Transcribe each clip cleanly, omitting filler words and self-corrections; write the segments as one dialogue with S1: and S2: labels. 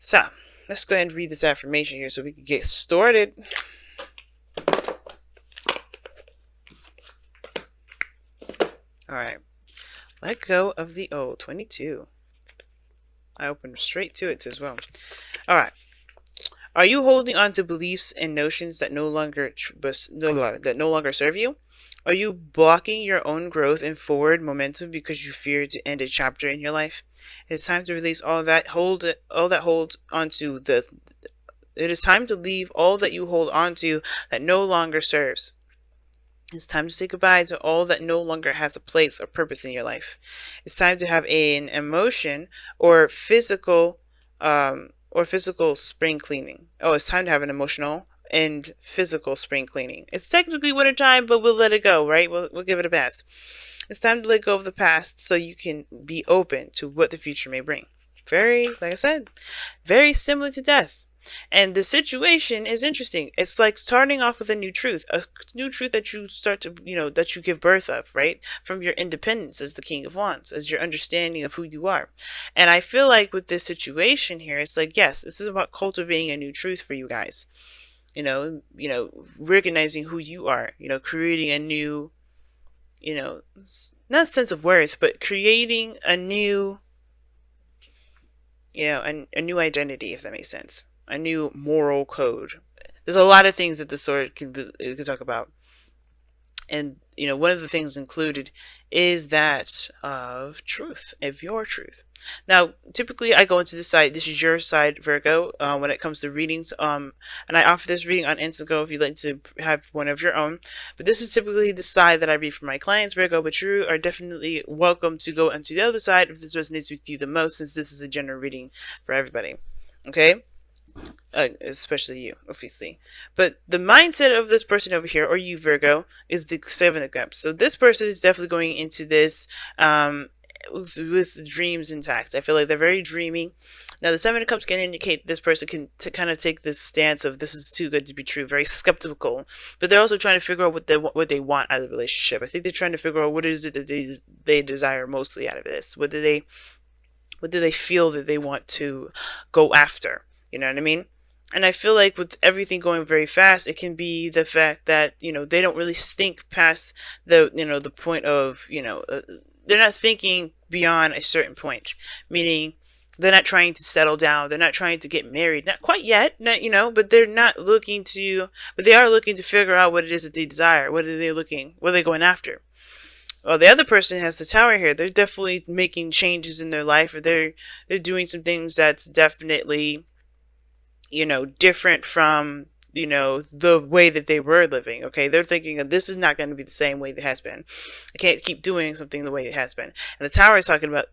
S1: So, let's go ahead and read this affirmation here so we can get started. Alright. Let go of the old. 22. I opened straight to it as well. Alright. Are you holding on to beliefs and notions that no longer serve you? Are you blocking your own growth and forward momentum because you fear to end a chapter in your life? It's time to release all that holds onto the. It is time to leave all that you hold onto that no longer serves. It's time to say goodbye to all that no longer has a place or purpose in your life. It's time to have an emotion or physical spring cleaning. Oh, it's time to have an emotional and physical spring cleaning. It's technically winter time, but we'll let it go, right? We'll give it a pass. It's time to let go of the past so you can be open to what the future may bring. Like I said, very similar to death. And the situation is interesting. It's like starting off with a new truth that you start to, that you give birth of, right? From your independence as the King of Wands, as your understanding of who you are. And I feel like with this situation here, it's like, yes, this is about cultivating a new truth for you guys. Recognizing who you are, creating a new, not sense of worth, but creating a new, a new identity, if that makes sense. A new moral code. There's a lot of things that the sword can talk about. And, one of the things included is that of truth, of your truth. Now, typically I go into this side. This is your side, Virgo, when it comes to readings. And I offer this reading on Instago if you'd like to have one of your own. But this is typically the side that I read for my clients, Virgo. But you are definitely welcome to go onto the other side if this resonates with you the most, since this is a general reading for everybody. Okay? Especially you, obviously. But the mindset of this person over here, or you, Virgo, is the Seven of Cups. So this person is definitely going into this with dreams intact. I feel like they're very dreamy. Now, the Seven of Cups can indicate this person can kind of take this stance of this is too good to be true, very skeptical. But they're also trying to figure out what they want out of the relationship. I think they're trying to figure out what is it that they desire mostly out of this. What do they feel that they want to go after? You know what I mean? And I feel like with everything going very fast, it can be the fact that, they don't really think past the point of, they're not thinking beyond a certain point, meaning they're not trying to settle down. They're not trying to get married. Not quite yet, but they're not looking to, but they are looking to figure out what it is that they desire. What are they going after? Well, the other person has the Tower here. They're definitely making changes in their life, or they're doing some things that's definitely, different from, the way that they were living. Okay, they're thinking this is not going to be the same way it has been. I can't keep doing something the way it has been. And the Tower is talking about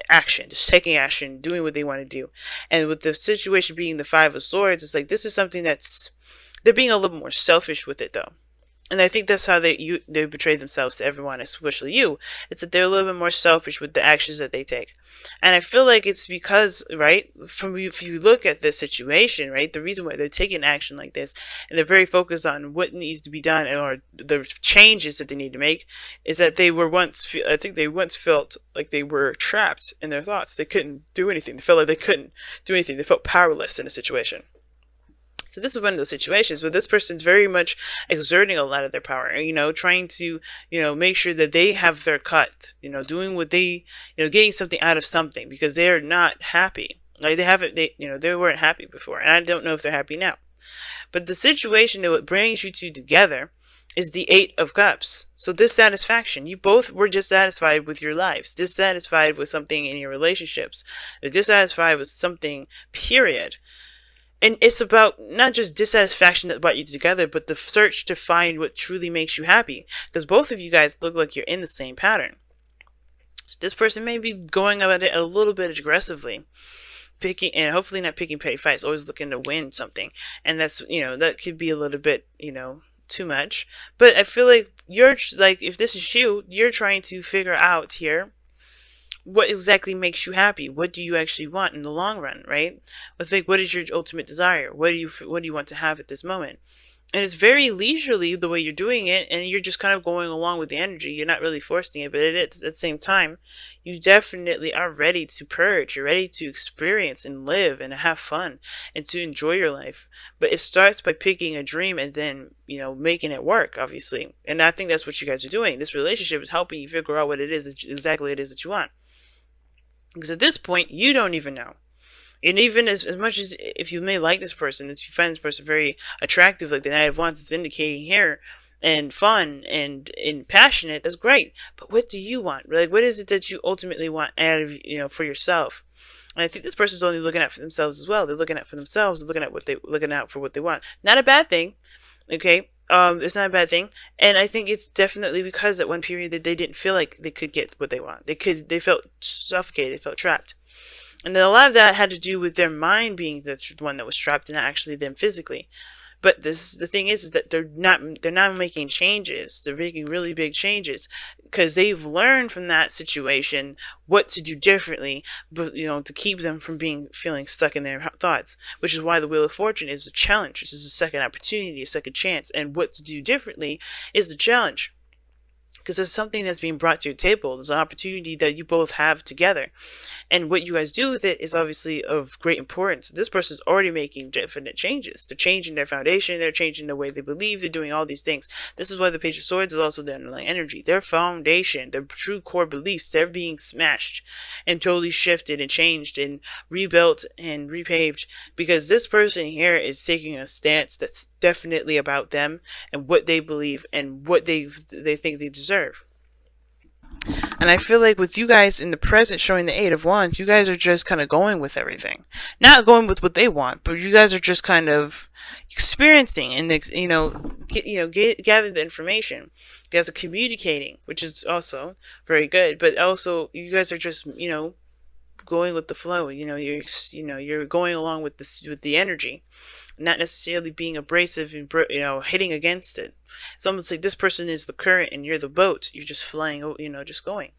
S1: action, just taking action, doing what they want to do. And with the situation being the Five of Swords, it's like this is something they're being a little more selfish with it, though. And I think that's how they betray themselves to everyone, especially you. It's that they're a little bit more selfish with the actions that they take. And I feel like it's because, right, if you look at this situation, right, the reason why they're taking action like this, and they're very focused on what needs to be done or the changes that they need to make, is that I think they once felt like they were trapped in their thoughts. They couldn't do anything. They felt like they couldn't do anything. They felt powerless in a situation. So this is one of those situations where this person's very much exerting a lot of their power, trying to, make sure that they have their cut, doing what they, getting something out of something, because they're not happy. Like they weren't happy before, and I don't know if they're happy now. But the situation that brings you two together is the Eight of Cups. So dissatisfaction. You both were dissatisfied with your lives, dissatisfied with something in your relationships, dissatisfied with something, period. And it's about not just dissatisfaction that brought you together, but the search to find what truly makes you happy. Because both of you guys look like you're in the same pattern. This person may be going about it a little bit aggressively, and hopefully not picking petty fights, always looking to win something. And that's, that could be a little bit, too much. But I feel like if this is you, you're trying to figure out here what exactly makes you happy. What do you actually want in the long run, right? What is your ultimate desire? What do you want to have at this moment? And it's very leisurely the way you're doing it, and you're just kind of going along with the energy. You're not really forcing it, but at the same time, you definitely are ready to purge. You're ready to experience and live and have fun and to enjoy your life. But it starts by picking a dream and then, making it work, obviously. And I think that's what you guys are doing. This relationship is helping you figure out what it is, exactly what it is that you want. Because at this point, you don't even know. And even as much as if you may like this person, if you find this person very attractive, like the Knight of Wands is indicating here, and fun and passionate, that's great. But what do you want? Like, what is it that you ultimately want out of, for yourself? And I think this person's only looking out for themselves as well. They're looking out for themselves, looking out for what they want. Not a bad thing, okay? It's not a bad thing, and I think it's definitely because at one period that they didn't feel like they could get what they want. They felt suffocated, they felt trapped. And then a lot of that had to do with their mind being the one that was trapped, and not actually them physically. But the thing is that they're not making changes. They're making really big changes because they've learned from that situation what to do differently, but to keep them from feeling stuck in their thoughts. Which is why the Wheel of Fortune is a challenge. This is a second opportunity, a second chance, and what to do differently is a challenge. Because there's something that's being brought to your table. There's an opportunity that you both have together. And what you guys do with it is obviously of great importance. This person's already making definite changes. They're changing their foundation. They're changing the way they believe. They're doing all these things. This is why the Page of Swords is also the underlying energy. Their foundation, their true core beliefs, they're being smashed and totally shifted and changed and rebuilt and repaved. Because this person here is taking a stance that's definitely about them and what they believe and what they think they deserve. And I feel like with you guys in the present showing the Eight of Wands, you guys are just kind of going with everything. Not going with what they want, but you guys are just kind of experiencing and, gather the information. You guys are communicating, which is also very good. But also, you guys are just, going with the flow. You're going along with the energy, not necessarily being abrasive and hitting against it. It's almost like this person is the current and you're the boat. You're just flying, just going.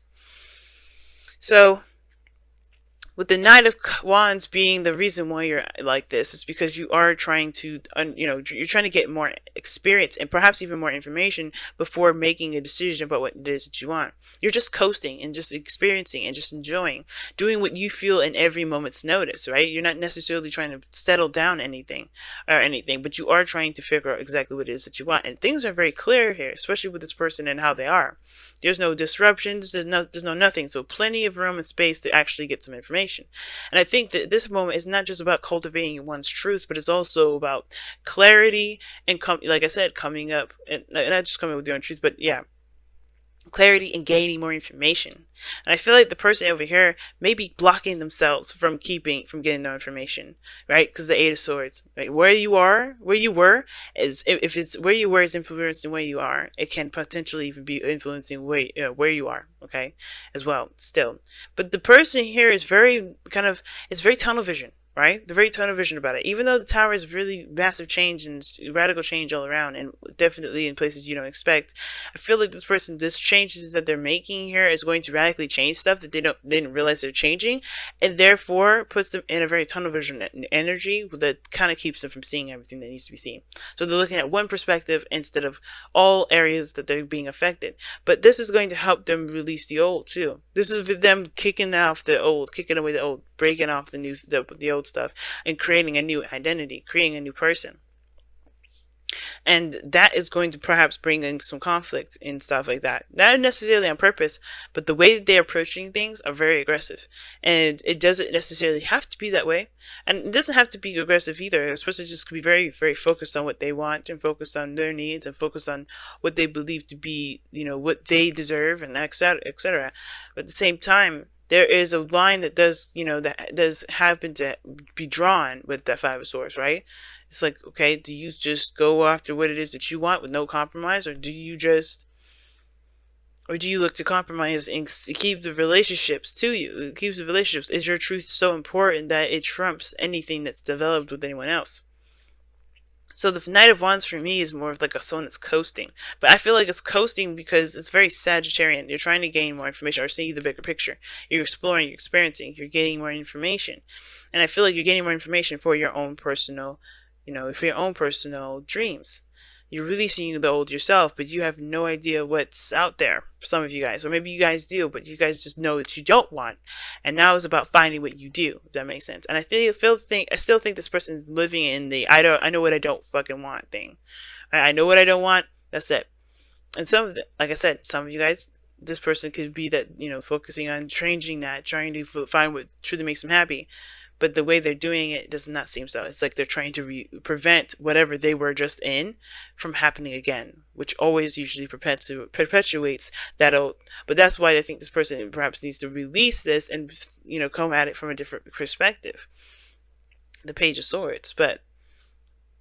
S1: So with the Knight of Wands being the reason why you're like this, is because you are trying to, you're trying to get more experience and perhaps even more information before making a decision about what it is that you want. You're just coasting and just experiencing and just enjoying, doing what you feel in every moment's notice, right? You're not necessarily trying to settle down anything, but you are trying to figure out exactly what it is that you want. And things are very clear here, especially with this person and how they are. There's no disruptions, there's no nothing, so plenty of room and space to actually get some information. And I think that this moment is not just about cultivating one's truth, but it's also about clarity and, like I said, coming up, and not just coming up with your own truth, but yeah, clarity and gaining more information. And I feel like the person over here may be blocking themselves from getting no information, right? Because the Eight of Swords, right? Where you were is, if it's where you were is influencing where you are, it can potentially even be influencing where you are, okay, as well, still. But the person here is it's very tunnel vision. Right? They're very tunnel vision about it. Even though the Tower is really massive change and radical change all around, and definitely in places you don't expect, I feel like this changes that they're making here is going to radically change stuff that they didn't realize they're changing, and therefore puts them in a very tunnel vision energy that kind of keeps them from seeing everything that needs to be seen. So they're looking at one perspective instead of all areas that they're being affected. But this is going to help them release the old too. This is them kicking away the old, breaking off the old stuff and creating a new identity, creating a new person. And that is going to perhaps bring in some conflict and stuff like that. Not necessarily on purpose, but the way that they're approaching things are very aggressive. And it doesn't necessarily have to be that way. And it doesn't have to be aggressive either. It's supposed to just be very, very focused on what they want and focused on their needs and focused on what they believe to be, what they deserve, and etc., etc. But at the same time, there is a line that does happen to be drawn with that Five of Swords, right? It's like, okay, do you just go after what it is that you want with no compromise, or do you look to compromise and keep the relationships to you? It keeps the relationships. Is your truth so important that it trumps anything that's developed with anyone else? So the Knight of Wands for me is more of like someone that's coasting. But I feel like it's coasting because it's very Sagittarian. You're trying to gain more information or see the bigger picture. You're exploring, you're experiencing, you're getting more information. And I feel like you're getting more information for your own personal, dreams. You're releasing the old yourself, but you have no idea what's out there for some of you guys. Or maybe you guys do, but you guys just know that you don't want. And now it's about finding what you do, if that makes sense. And I still think this person is living in the I know what I don't fucking want thing. I know what I don't want. That's it. And some of the, like I said, some of you guys, this person could be that, focusing on changing that, trying to find what truly makes them happy. But the way they're doing it does not seem so. It's like they're trying to prevent whatever they were just in from happening again, which always usually perpetuates that old. But that's why I think this person perhaps needs to release this and, come at it from a different perspective. The Page of Swords. But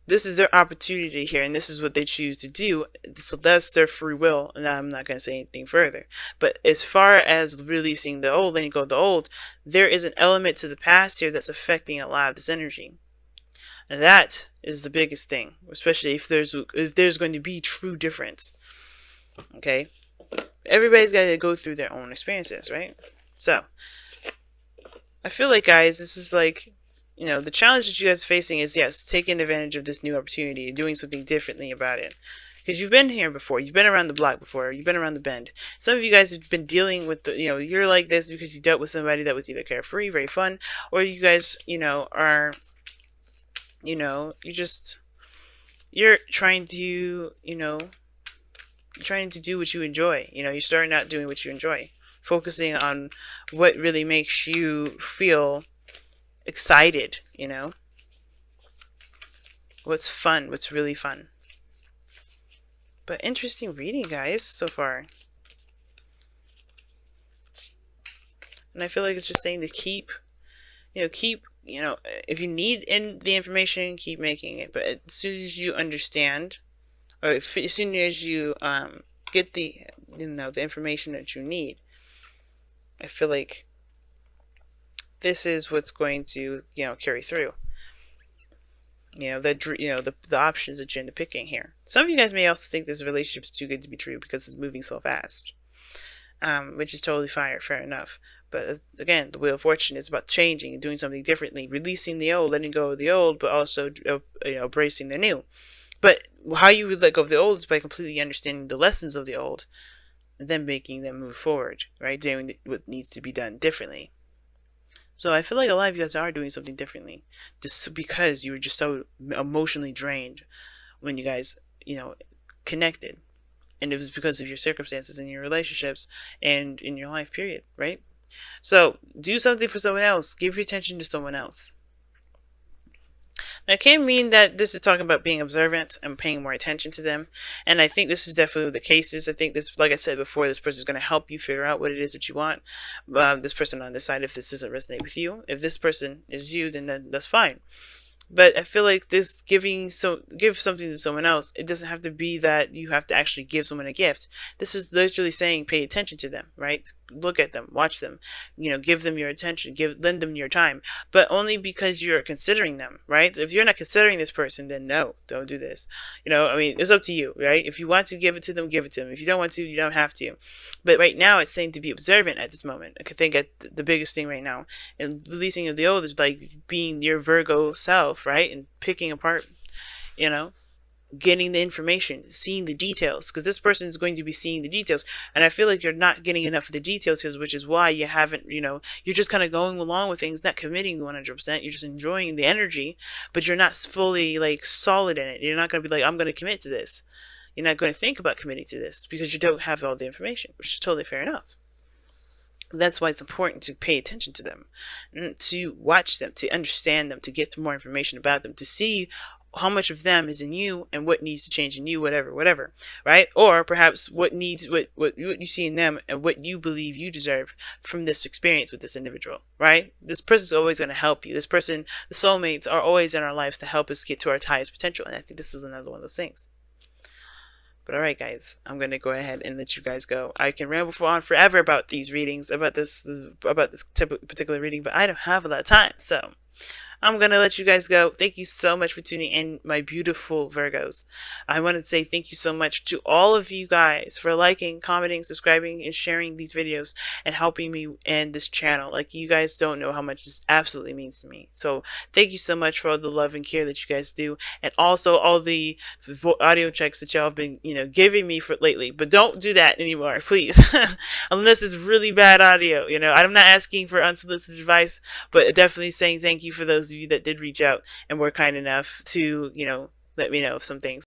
S1: this is their opportunity here, and this is what they choose to do. So that's their free will, and I'm not going to say anything further. But as far as releasing the old, letting go of the old, there is an element to the past here that's affecting a lot of this energy. And that is the biggest thing, especially if there's going to be true difference. Okay? Everybody's got to go through their own experiences, right? So, I feel like, guys, this is like, the challenge that you guys are facing is, yes, taking advantage of this new opportunity and doing something differently about it. Because you've been here before. You've been around the block before. You've been around the bend. Some of you guys have been dealing with, you're like this because you dealt with somebody that was either carefree, very fun, or you guys, are, you're trying to, trying to do what you enjoy. You're starting out doing what you enjoy. Focusing on what really makes you feel excited, what's fun, what's really fun. But interesting reading, guys, so far. And I feel like it's just saying to keep, if you need the information, keep making it. But as soon as you understand, or as soon as you get the, the information that you need, I feel like this is what's going to, carry through. The options that you're into picking here. Some of you guys may also think this relationship is too good to be true because it's moving so fast, which is totally fair enough. But again, the Wheel of Fortune is about changing and doing something differently, releasing the old, letting go of the old, but also embracing the new. But how you would let go of the old is by completely understanding the lessons of the old, and then making them move forward, right? Doing what needs to be done differently. So I feel like a lot of you guys are doing something differently, just because you were just so emotionally drained when you guys, connected. And it was because of your circumstances and your relationships and in your life, period, right? So do something for someone else. Give your attention to someone else. Now, it can mean that this is talking about being observant and paying more attention to them. And I think this is definitely the cases. I think this, like I said before, this person is going to help you figure out what it is that you want. This person on this side, if this doesn't resonate with you. If this person is you, then that's fine. But I feel like this give something to someone else. It doesn't have to be that you have to actually give someone a gift. This is literally saying pay attention to them, right? Look at them, watch them, give them your attention, lend them your time, but only because you're considering them, right? If you're not considering this person, then no, don't do this. It's up to you, right? If you want to give it to them, give it to them. If you don't want to, you don't have to. But right now, it's saying to be observant at this moment. I think the biggest thing right now, and releasing of the old is like being your Virgo self, right? And picking apart, getting the information, seeing the details, because this person is going to be seeing the details. And I feel like you're not getting enough of the details here, which is why you haven't, you're just kind of going along with things, not committing 100%. You're just enjoying the energy, but you're not fully like solid in it. You're not going to be like, I'm going to commit to this. You're not going to think about committing to this because you don't have all the information, which is totally fair enough. That's why it's important to pay attention to them, to watch them, to understand them, to get more information about them, to see how much of them is in you and what needs to change in you, whatever, right? Or perhaps what you see in them and what you believe you deserve from this experience with this individual, right? This person's always going to help you. This person, the soulmates, are always in our lives to help us get to our highest potential. And I think this is another one of those things. But alright, guys, I'm going to go ahead and let you guys go. I can ramble on forever about these readings, about this particular reading, but I don't have a lot of time. So I'm going to let you guys go. Thank you so much for tuning in, my beautiful Virgos. I want to say thank you so much to all of you guys for liking, commenting, subscribing, and sharing these videos and helping me and this channel. Like, you guys don't know how much this absolutely means to me. So thank you so much for all the love and care that you guys do, and also all the audio checks that y'all have been, giving me for lately. But don't do that anymore, please. Unless it's really bad audio. I'm not asking for unsolicited advice, but definitely saying thank you for those of you that did reach out and were kind enough to, let me know of some things.